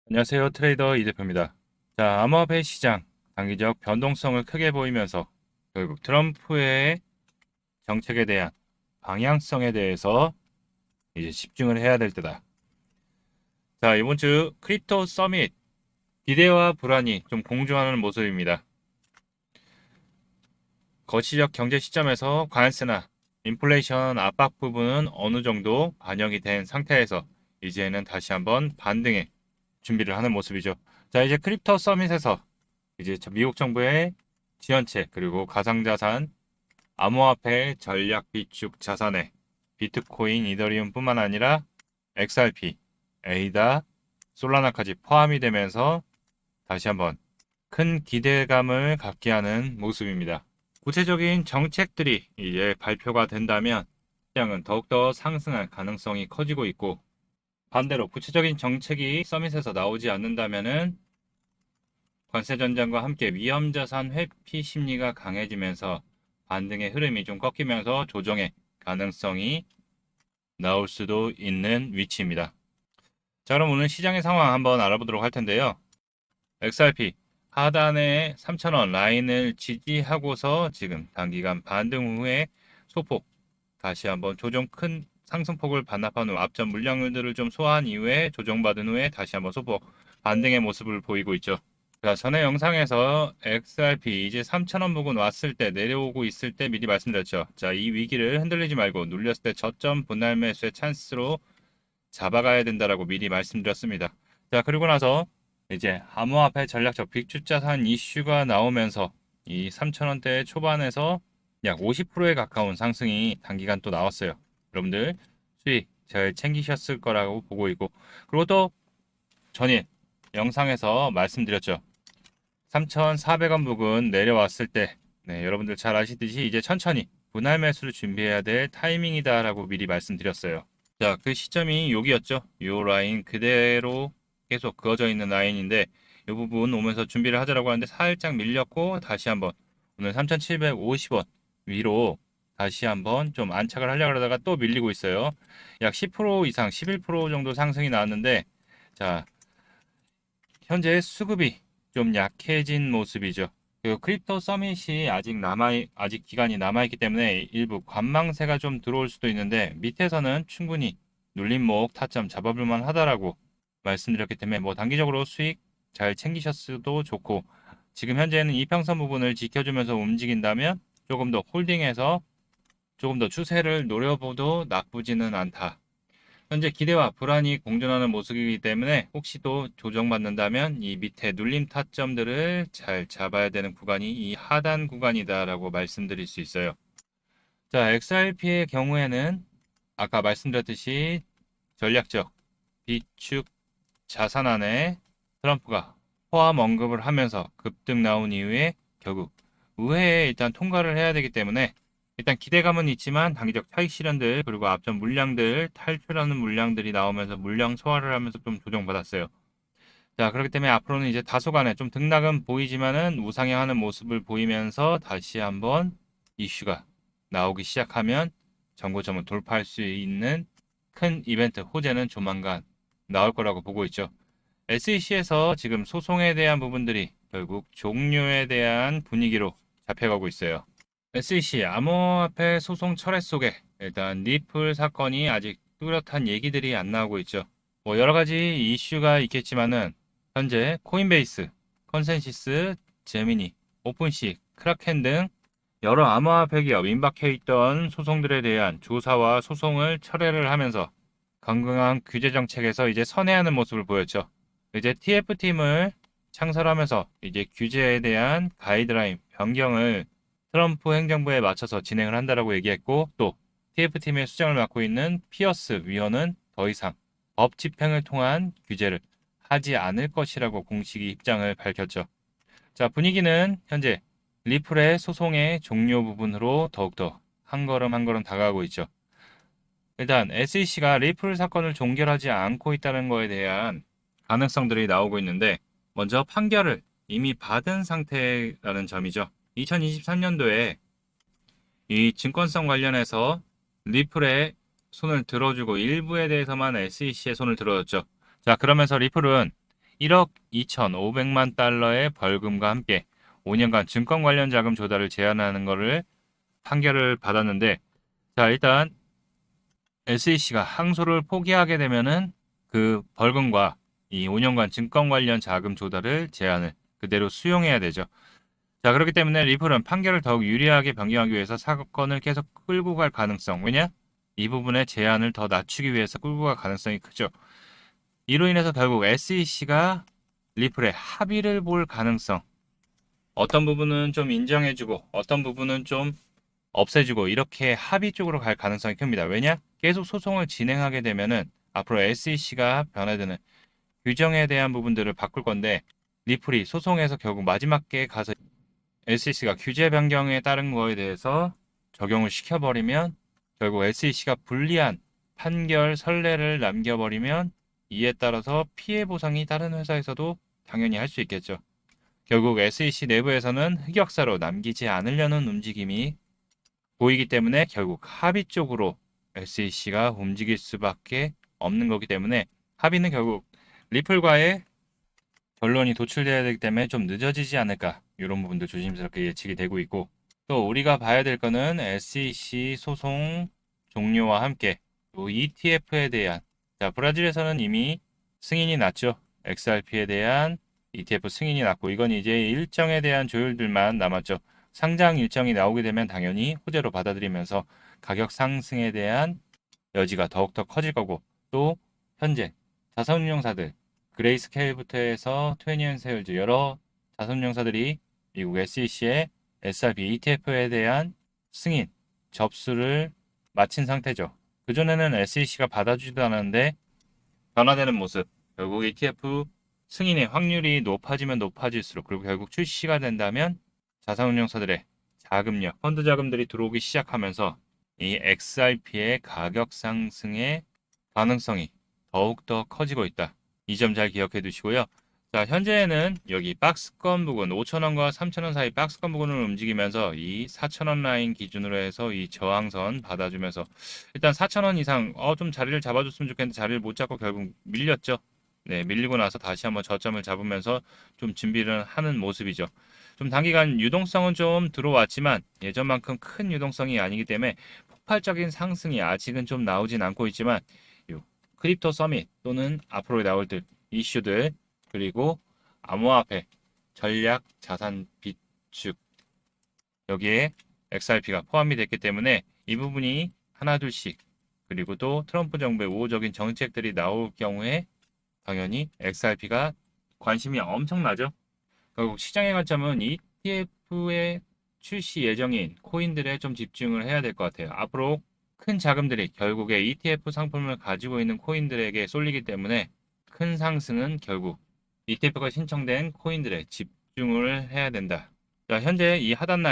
안녕하세요. 트레이더 이대표입니다. 자, 암호화폐 시장 단기적 변동성을 크게 보이면서 결국 트럼프의 정책에 대한 방향성에 대해서 이제 집중을 해야 될 때다. 자, 이번 주 크립토 서밋 기대와 불안이 좀 공존하는 모습입니다. 거시적 경제 시점에서 관세나 인플레이션 압박 부분은 어느 정도 반영이 된 상태에서 이제는 다시 한번 반등의 준비를 하는 모습이죠. 자, 이제 크립토 서밋에서 이제 미국 정부의 지원책 그리고 가상자산, 암호화폐 전략 비축 자산에 비트코인, 이더리움뿐만 아니라 XRP, 에이다, 솔라나까지 포함이 되면서 다시 한번 큰 기대감을 갖게 하는 모습입니다. 구체적인 정책들이 이제 발표가 된다면 시장은 더욱더 상승할 가능성이 커지고 있고, 반대로 구체적인 정책이 서밋에서 나오지 않는다면은 관세 전장과 함께 위험 자산 회피 심리가 강해지면서 반등의 흐름이 좀 꺾이면서 조정의 가능성이 나올 수도 있는 위치입니다. 자, 그럼 오늘 시장의 상황 한번 알아보도록 할 텐데요. XRP 하단의 3,000원 라인을 지지하고서 지금 단기간 반등 후에 소폭 다시 한번 조정 큰 상승폭을 반납한 후 앞전 물량들을 좀 소화한 이후에 조정받은 후에 다시 한번 소폭 반등의 모습을 보이고 있죠. 자, 전에 영상에서 XRP 이제 3,000원 부근 왔을 때 내려오고 있을 때 미리 말씀드렸죠. 자, 이 위기를 흔들리지 말고 눌렸을 때 저점 분할 매수의 찬스로 잡아가야 된다라고 미리 말씀드렸습니다. 자, 그리고 나서 이제 암호화폐 전략적 빅주자산 이슈가 나오면서 이 3,000원대 초반에서 약 50%에 가까운 상승이 단기간 또 나왔어요. 여러분들 수익 잘 챙기셨을 거라고 보고 있고, 그리고 또 전일 영상에서 말씀드렸죠. 3,400원 부근 내려왔을 때, 네, 여러분들 잘 아시듯이 이제 천천히 분할 매수를 준비해야 될 타이밍이다라고 미리 말씀드렸어요. 자, 그 시점이 여기였죠. 요 라인 그대로 계속 그어져 있는 라인인데, 이 부분 오면서 준비를 하자라고 하는데 살짝 밀렸고 다시 한번 오늘 3,750원 위로 다시 한번 좀 안착을 하려고 하다가 또 밀리고 있어요. 약 10% 이상, 11% 정도 상승이 나왔는데, 자, 현재 수급이 좀 약해진 모습이죠. 그 크립토 서밋이 아직 기간이 남아있기 때문에 일부 관망세가 좀 들어올 수도 있는데, 밑에서는 충분히 눌림목 타점 잡아볼만 하다라고 말씀드렸기 때문에 뭐 단기적으로 수익 잘 챙기셨어도 좋고, 지금 현재는 이평선 부분을 지켜주면서 움직인다면 조금 더 홀딩해서 조금 더 추세를 노려봐도 나쁘지는 않다. 현재 기대와 불안이 공존하는 모습이기 때문에 혹시 또 조정받는다면 이 밑에 눌림 타점들을 잘 잡아야 되는 구간이 이 하단 구간이다라고 말씀드릴 수 있어요. 자, XRP의 경우에는 아까 말씀드렸듯이 전략적 비축 자산안에 트럼프가 포함 언급을 하면서 급등 나온 이후에 결국 의회에 일단 통과를 해야 되기 때문에 일단 기대감은 있지만 단기적 차익 실현들 그리고 앞전 물량들 탈출하는 물량들이 나오면서 물량 소화를 하면서 좀 조정받았어요. 자, 그렇기 때문에 앞으로는 이제 다소간에 좀 등락은 보이지만은 우상향하는 모습을 보이면서 다시 한번 이슈가 나오기 시작하면 정고점을 돌파할 수 있는 큰 이벤트 호재는 조만간 나올 거라고 보고 있죠. SEC에서 지금 소송에 대한 부분들이 결국 종료에 대한 분위기로 잡혀가고 있어요. SEC 암호화폐 소송 철회 속에 일단 리플 사건이 아직 뚜렷한 얘기들이 안 나오고 있죠. 뭐 여러 가지 이슈가 있겠지만은 현재 코인베이스, 컨센시스, 제미니, 오픈시, 크라켄 등 여러 암호화폐 기업 임박해 있던 소송들에 대한 조사와 소송을 철회를 하면서 강경한 규제 정책에서 이제 선회하는 모습을 보였죠. 이제 TF팀을 창설하면서 이제 규제에 대한 가이드라인 변경을 트럼프 행정부에 맞춰서 진행을 한다라고 얘기했고, 또 TF팀의 수장을 맡고 있는 피어스 위원은 더 이상 법 집행을 통한 규제를 하지 않을 것이라고 공식 입장을 밝혔죠. 자, 분위기는 현재 리플의 소송의 종료 부분으로 더욱더 한 걸음 한 걸음 다가가고 있죠. 일단 SEC가 리플 사건을 종결하지 않고 있다는 거에 대한 가능성들이 나오고 있는데, 먼저 판결을 이미 받은 상태라는 점이죠. 2023년도에 이 증권성 관련해서 리플의 손을 들어주고 일부에 대해서만 SEC의 손을 들어줬죠. 자, 그러면서 리플은 1억 2,500만 달러의 벌금과 함께 5년간 증권 관련 자금 조달을 제한하는 것을 판결을 받았는데, 자, 일단 SEC가 항소를 포기하게 되면은 그 벌금과 이 5년간 증권 관련 자금 조달을 제한을 그대로 수용해야 되죠. 자, 그렇기 때문에 리플은 판결을 더욱 유리하게 변경하기 위해서 사건을 계속 끌고 갈 가능성, 왜냐? 이 부분의 제한을 더 낮추기 위해서 끌고 갈 가능성이 크죠. 이로 인해서 결국 SEC가 리플의 합의를 볼 가능성, 어떤 부분은 좀 인정해주고 어떤 부분은 좀 없애주고 이렇게 합의 쪽으로 갈 가능성이 큽니다. 왜냐? 계속 소송을 진행하게 되면은 앞으로 SEC가 변화되는 규정에 대한 부분들을 바꿀 건데, 리플이 소송에서 결국 마지막에 가서 SEC가 규제 변경에 따른 거에 대해서 적용을 시켜버리면, 결국 SEC가 불리한 판결 선례를 남겨버리면 이에 따라서 피해 보상이 다른 회사에서도 당연히 할 수 있겠죠. 결국 SEC 내부에서는 흑역사로 남기지 않으려는 움직임이 보이기 때문에 결국 합의 쪽으로 SEC가 움직일 수밖에 없는 거기 때문에, 합의는 결국 리플과의 결론이 도출돼야 되기 때문에 좀 늦어지지 않을까, 이런 부분도 조심스럽게 예측이 되고 있고, 또 우리가 봐야 될 거는 SEC 소송 종료와 함께 또 ETF에 대한, 자, 브라질에서는 이미 승인이 났죠. XRP에 대한 ETF 승인이 났고, 이건 이제 일정에 대한 조율들만 남았죠. 상장 일정이 나오게 되면 당연히 호재로 받아들이면서 가격 상승에 대한 여지가 더욱더 커질 거고, 또 현재 자산운용사들 그레이스케일부터 해서 트웬티앤세일즈 여러 자산운용사들이 미국 SEC의 SRP ETF에 대한 승인 접수를 마친 상태죠. 그전에는 SEC가 받아주지도 않았는데 변화되는 모습, 결국 ETF 승인의 확률이 높아지면 높아질수록, 그리고 결국 출시가 된다면 자산운용사들의 자금력, 펀드 자금들이 들어오기 시작하면서 이 XRP의 가격 상승의 가능성이 더욱더 커지고 있다. 이 점 잘 기억해 두시고요. 자, 현재는 여기 박스권 부근 5,000원과 3,000원 사이 박스권 부근을 움직이면서 이 4,000원 라인 기준으로 해서 이 저항선 받아주면서 일단 4,000원 이상 좀 자리를 잡아줬으면 좋겠는데 자리를 못 잡고 결국 밀렸죠. 네, 밀리고 나서 다시 한번 저점을 잡으면서 좀 준비를 하는 모습이죠. 좀 단기간 유동성은 좀 들어왔지만 예전만큼 큰 유동성이 아니기 때문에 폭발적인 상승이 아직은 좀 나오진 않고 있지만, 요 크립토 서밋 또는 앞으로 나올 듯 이슈들, 그리고 암호화폐, 전략 자산 비축, 여기에 XRP가 포함이 됐기 때문에 이 부분이 하나둘씩, 그리고 또 트럼프 정부의 우호적인 정책들이 나올 경우에 당연히 XRP가 관심이 엄청나죠. 결국 시장의 관점은 ETF의 출시 예정인 코인들에 좀 집중을 해야 될 것 같아요. 앞으로 큰 자금들이 결국에 ETF 상품을 가지고 있는 코인들에게 쏠리기 때문에 큰 상승은 결국 ETF가 신청된 코인들에 집중을 해야 된다. 자, 현재 이 하단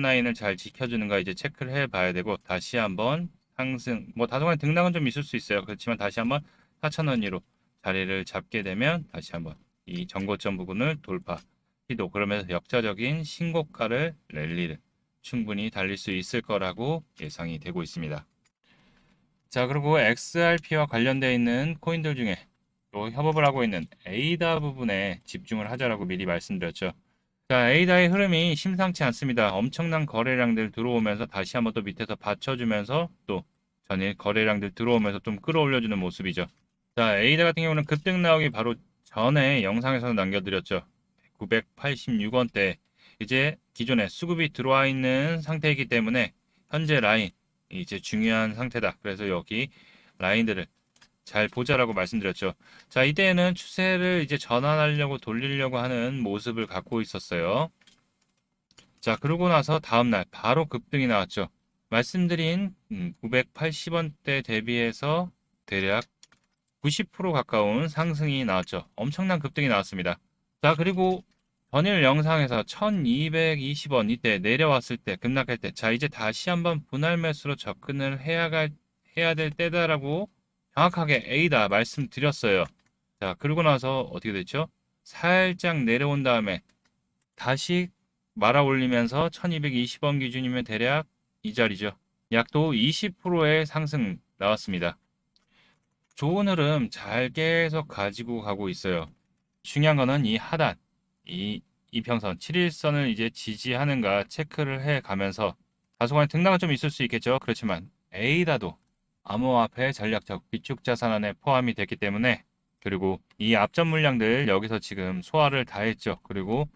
라인을 잘 지켜주는가 이제 체크를 해 봐야 되고, 다시 한번 상승, 뭐 다소간 등락은 좀 있을 수 있어요. 그렇지만 다시 한번 4,000원 이로 자리를 잡게 되면 다시 한번 이 전고점 부분을 돌파 시도, 그러면서 역사적인 신고가를 랠리를 충분히 달릴 수 있을 거라고 예상이 되고 있습니다. 자, 그리고 XRP와 관련되어 있는 코인들 중에 또 협업을 하고 있는 에이다 부분에 집중을 하자라고 미리 말씀드렸죠. 자, 에이다의 흐름이 심상치 않습니다. 엄청난 거래량들 들어오면서 다시 한번 또 밑에서 받쳐주면서 또 전일 거래량들 들어오면서 좀 끌어올려주는 모습이죠. 자, 에이다 같은 경우는 급등 나오기 바로 전에 영상에서 남겨드렸죠. 986원대, 이제 기존에 수급이 들어와 있는 상태이기 때문에 현재 라인 이제 중요한 상태다. 그래서 여기 라인들을 잘 보자라고 말씀드렸죠. 자, 이때는 추세를 이제 전환하려고 돌리려고 하는 모습을 갖고 있었어요. 자, 그러고 나서 다음날 바로 급등이 나왔죠. 말씀드린 980원대 대비해서 대략 90% 가까운 상승이 나왔죠. 엄청난 급등이 나왔습니다. 자, 그리고 전일 영상에서 1220원 이때 내려왔을 때, 급락할 때, 자, 이제 다시 한번 분할 매수로 접근을 해야 될 때다라고 정확하게 A다 말씀드렸어요. 자, 그러고 나서 어떻게 됐죠? 살짝 내려온 다음에 다시 말아 올리면서 1220원 기준이면 대략 이 자리죠. 약도 20%의 상승 나왔습니다. 좋은 흐름 잘 계속 가지고 가고 있어요. 중요한 거는 이 하단, 이 이평선 7일선을 이제 지지하는가 체크를 해 가면서 다소간의 등락은 좀 있을 수 있겠죠. 그렇지만 에이다도 암호화폐 전략적 비축 자산 안에 포함이 됐기 때문에, 그리고 이 앞전 물량들 여기서 지금 소화를 다 했죠. 그리고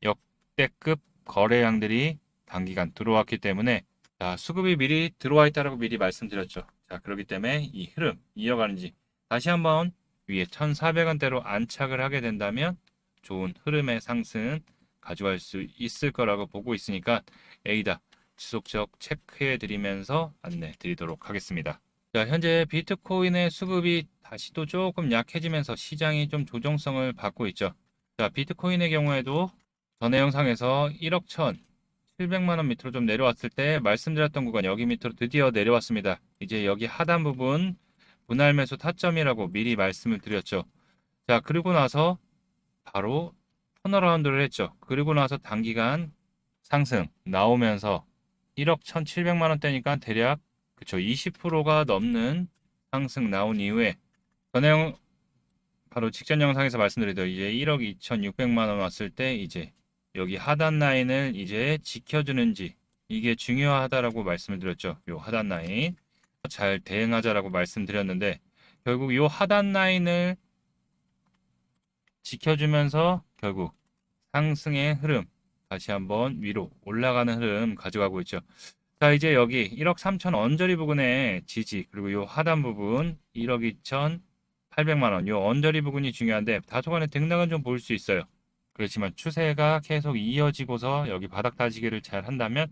역대급 거래량들이 단기간 들어왔기 때문에, 자, 수급이 미리 들어와 있다라고 미리 말씀드렸죠. 자, 그렇기 때문에 이 흐름 이어가는지 다시 한번 위에 1,400원대로 안착을 하게 된다면 좋은 흐름의 상승 가져갈 수 있을 거라고 보고 있으니까 에이다 지속적 체크해 드리면서 안내 드리도록 하겠습니다. 자, 현재 비트코인의 수급이 다시 또 조금 약해지면서 시장이 좀 조정성을 받고 있죠. 자, 비트코인의 경우에도 전에 영상에서 1억 1,700만 원 밑으로 좀 내려왔을 때 말씀드렸던 구간 여기 밑으로 드디어 내려왔습니다. 이제 여기 하단 부분 분할 매수 타점이라고 미리 말씀을 드렸죠. 자, 그리고 나서 바로 턴어라운드를 했죠. 그리고 나서 단기간 상승 나오면서 1억 1,700만 원대니까 대략 그쵸 20%가 넘는 상승 나온 이후에 전에 바로 직전 영상에서 말씀드렸던 이제 1억 2,600만 원 왔을 때 이제 여기 하단 라인을 이제 지켜주는지 이게 중요하다라고 말씀을 드렸죠. 요 하단 라인 잘 대응하자라고 말씀드렸는데 결국 요 하단 라인을 지켜주면서 결국 상승의 흐름 다시 한번 위로 올라가는 흐름 가져가고 있죠. 자, 이제 여기 1억 3천 언저리 부근의 지지 그리고 요 하단 부분 1억 2,800만 원 요 언저리 부분이 중요한데 다소간의 등락은 좀 볼 수 있어요. 그렇지만 추세가 계속 이어지고서 여기 바닥 다지기를 잘 한다면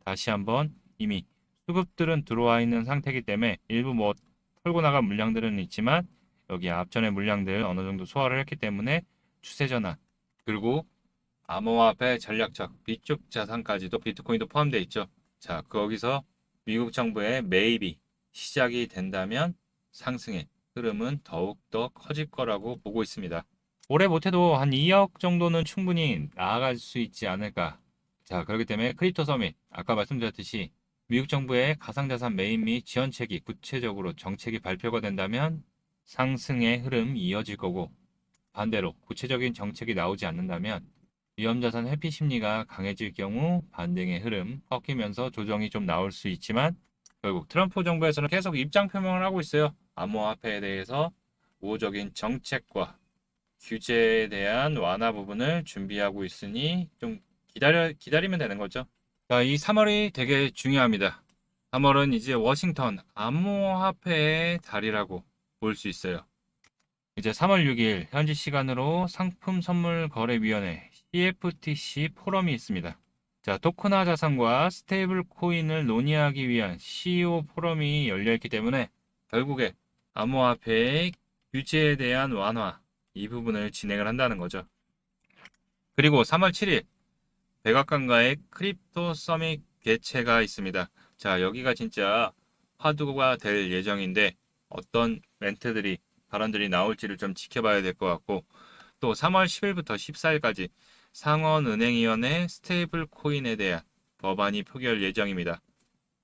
다시 한번 이미 수급들은 들어와 있는 상태이기 때문에 일부 뭐 털고 나간 물량들은 있지만 여기 앞전의 물량들 어느 정도 소화를 했기 때문에 추세 전환 그리고 암호화폐 전략적 비축 자산까지도 비트코인도 포함되어 있죠. 자, 거기서 미국 정부의 매입이 시작이 된다면 상승의 흐름은 더욱더 커질 거라고 보고 있습니다. 올해 못해도 한 2억 정도는 충분히 나아갈 수 있지 않을까. 자, 그렇기 때문에 크립토 서밋, 아까 말씀드렸듯이 미국 정부의 가상자산 매입 및 지원책이 구체적으로 정책이 발표가 된다면 상승의 흐름 이어질 거고, 반대로 구체적인 정책이 나오지 않는다면 위험자산 회피 심리가 강해질 경우 반등의 흐름 꺾이면서 조정이 좀 나올 수 있지만 결국 트럼프 정부에서는 계속 입장 표명을 하고 있어요. 암호화폐에 대해서 우호적인 정책과 규제에 대한 완화 부분을 준비하고 있으니 좀 기다리면 되는 거죠. 자, 이 3월이 되게 중요합니다. 3월은 이제 워싱턴 암호화폐의 달이라고 볼 수 있어요. 이제 3월 6일 현지 시간으로 상품선물거래위원회 CFTC 포럼이 있습니다. 자, 토크나 자산과 스테이블 코인을 논의하기 위한 CEO 포럼이 열려 있기 때문에 결국에 암호화폐의 규제에 대한 완화 이 부분을 진행을 한다는 거죠. 그리고 3월 7일 백악관과의 크립토 서밋 개최가 있습니다. 자, 여기가 진짜 화두가 될 예정인데 어떤 멘트들이 발언들이 나올지를 좀 지켜봐야 될 것 같고, 또 3월 10일부터 14일까지 상원은행위원회 스테이블 코인에 대한 법안이 표결 예정입니다.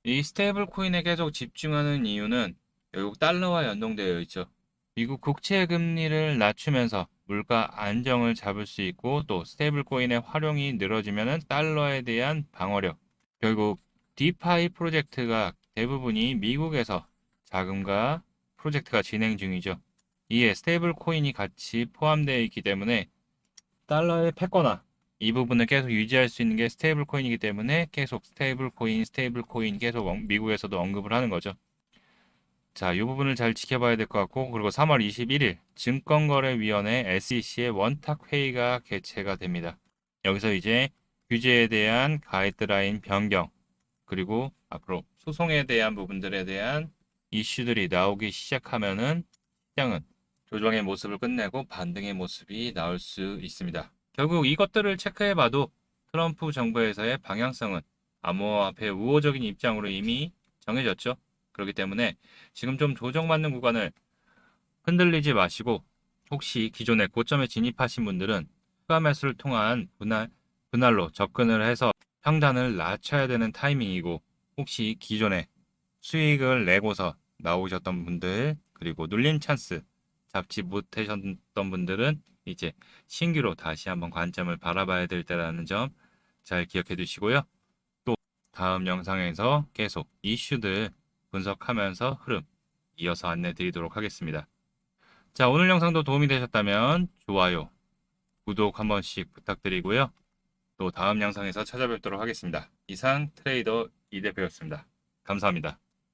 이 스테이블 코인에 계속 집중하는 이유는 결국 달러와 연동되어 있죠. 미국 국채 금리를 낮추면서 물가 안정을 잡을 수 있고 또 스테이블 코인의 활용이 늘어지면 달러에 대한 방어력. 결국 디파이 프로젝트가 대부분이 미국에서 자금과 프로젝트가 진행 중이죠. 이에 스테이블 코인이 같이 포함되어 있기 때문에 달러의 패권화 이 부분을 계속 유지할 수 있는 게 스테이블 코인이기 때문에 계속 스테이블 코인 계속 미국에서도 언급을 하는 거죠. 자, 이 부분을 잘 지켜봐야 될 것 같고, 그리고 3월 21일 증권거래위원회 SEC의 원탁 회의가 개최가 됩니다. 여기서 이제 규제에 대한 가이드라인 변경, 그리고 앞으로 소송에 대한 부분들에 대한 이슈들이 나오기 시작하면은 시장은 조정의 모습을 끝내고 반등의 모습이 나올 수 있습니다. 결국 이것들을 체크해봐도 트럼프 정부에서의 방향성은 암호화폐 우호적인 입장으로 이미 정해졌죠. 그렇기 때문에 지금 좀 조정받는 구간을 흔들리지 마시고 혹시 기존에 고점에 진입하신 분들은 추가 매수를 통한 분할로 접근을 해서 평단을 낮춰야 되는 타이밍이고, 혹시 기존에 수익을 내고서 나오셨던 분들 그리고 눌림 찬스 잡지 못하셨던 분들은 이제 신규로 다시 한번 관점을 바라봐야 될 때라는 점 잘 기억해 두시고요. 또 다음 영상에서 계속 이슈들 분석하면서 흐름 이어서 안내 드리도록 하겠습니다. 자, 오늘 영상도 도움이 되셨다면 좋아요, 구독 한 번씩 부탁드리고요. 또 다음 영상에서 찾아뵙도록 하겠습니다. 이상 트레이더 이 대표였습니다. 감사합니다.